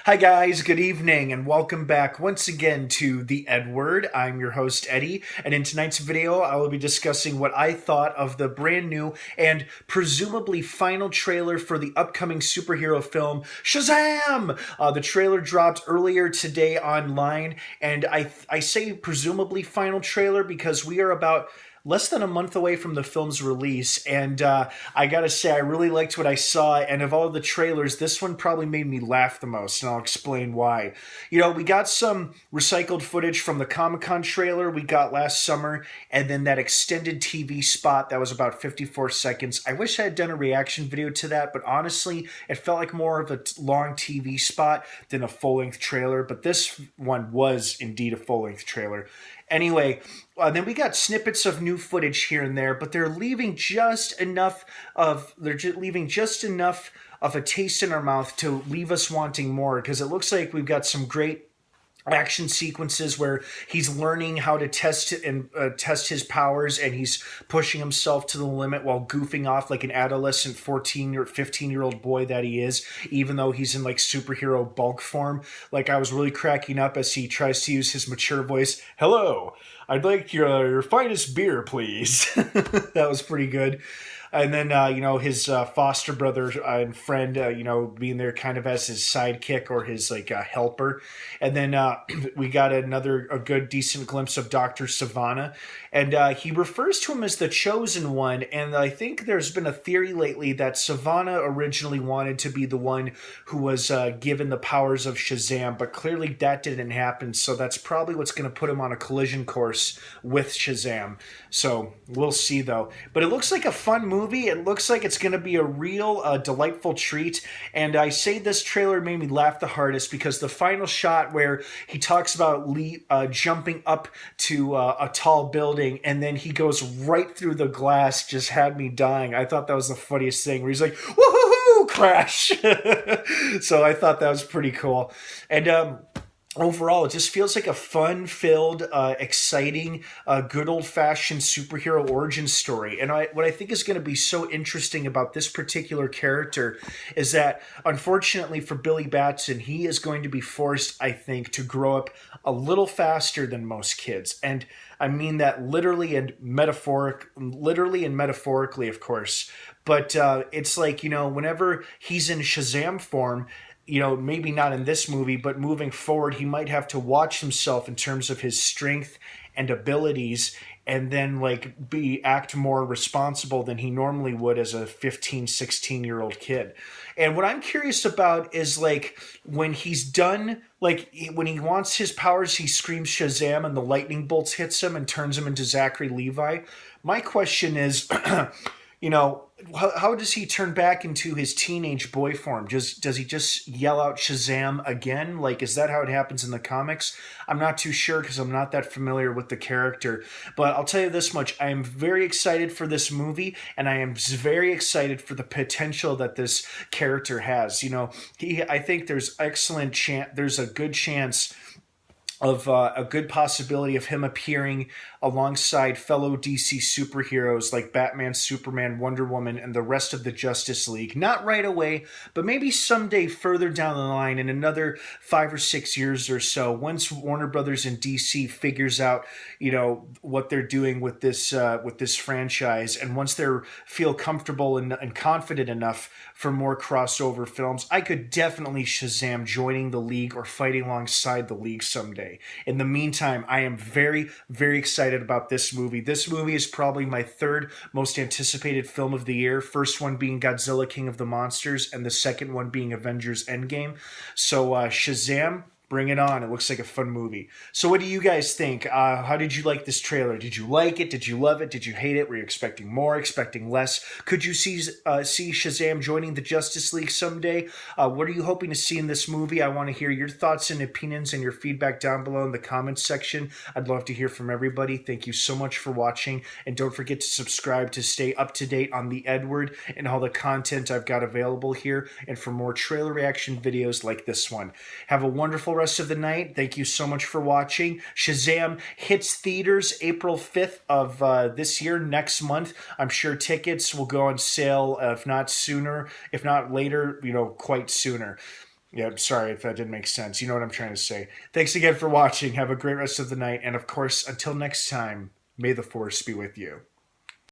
Hi, guys, good evening, and welcome back once again to the EdWord. I'm your host, Eddie, and in tonight's video, I will be discussing what I thought of the brand new and presumably final trailer for the upcoming superhero film, Shazam! The trailer dropped earlier today online, and I say presumably final trailer because we are about less than a month away from the film's release, and I gotta say, I really liked what I saw, and of all the trailers, this one probably made me laugh the most, and I'll explain why. We got some recycled footage from the Comic-Con trailer we got last summer, and then that extended TV spot that was about 54 seconds. I wish I had done a reaction video to that, but honestly, it felt like more of a long TV spot than a full-length trailer, but this one was indeed a full-length trailer. Anyway, then we got snippets of new footage here and there, but they're leaving just enough of a taste in our mouth to leave us wanting more, because it looks like we've got some great action sequences where he's learning how to test his powers, and he's pushing himself to the limit while goofing off like an adolescent 14 or 15-year-old boy that he is, even though he's in like superhero bulk form. Like, I was really cracking up as he tries to use his mature voice. Hello, I'd like your finest beer, please. That was pretty good. And then, his foster brother and friend, being there kind of as his sidekick or his helper. And then we got a good, decent glimpse of Dr. Savannah. And he refers to him as the Chosen One. And I think there's been a theory lately that Savannah originally wanted to be the one who was given the powers of Shazam. But clearly that didn't happen. So that's probably what's going to put him on a collision course with Shazam. So we'll see, though. But it looks like a fun movie. It looks like it's going to be a real delightful treat. And I say this trailer made me laugh the hardest because the final shot where he talks about Lee jumping up to a tall building and then he goes right through the glass just had me dying. I thought that was the funniest thing, where he's like, woohoo, crash. So I thought that was pretty cool. And overall, it just feels like a fun-filled, exciting, good old-fashioned superhero origin story. And what I think is going to be so interesting about this particular character is that, unfortunately for Billy Batson, he is going to be forced, I think, to grow up a little faster than most kids. And I mean that literally and metaphorically, of course. But it's like, whenever he's in Shazam form, maybe not in this movie, but moving forward, he might have to watch himself in terms of his strength and abilities, and then act more responsible than he normally would as a 15, 16-year-old kid. And what I'm curious about is when he's done, when he wants his powers, he screams Shazam and the lightning bolts hits him and turns him into Zachary Levi. My question is, how does he turn back into his teenage boy form? Does he just yell out Shazam again? Is that how it happens in the comics? I'm not too sure because I'm not that familiar with the character. But I'll tell you this much. I am very excited for this movie, and I am very excited for the potential that this character has. I think there's a good chance of a good possibility of him appearing alongside fellow DC superheroes like Batman, Superman, Wonder Woman, and the rest of the Justice League. Not right away, but maybe someday further down the line in another 5 or 6 years or so, once Warner Brothers and DC figures out, what they're doing with this franchise, and once they feel comfortable and confident enough for more crossover films, I could definitely Shazam joining the League or fighting alongside the League someday. In the meantime, I am very, very excited about this movie. This movie is probably my third most anticipated film of the year. First one being Godzilla King of the Monsters, and the second one being Avengers Endgame. So Shazam, bring it on. It looks like a fun movie. So what do you guys think? How did you like this trailer? Did you like it? Did you love it? Did you hate it? Were you expecting more, expecting less? Could you see Shazam joining the Justice League someday? What are you hoping to see in this movie? I want to hear your thoughts and opinions and your feedback down below in the comments section. I'd love to hear from everybody. Thank you so much for watching. And don't forget to subscribe to stay up to date on the EdWord and all the content I've got available here, and for more trailer reaction videos like this one. Have a wonderful rest of the night. Thank you so much for watching. Shazam hits theaters April 5th of this year, next month. I'm sure tickets will go on sale, if not sooner, if not later, quite sooner. Yeah, I'm sorry if that didn't make sense. You know what I'm trying to say. Thanks again for watching. Have a great rest of the night. And of course, until next time, may the force be with you.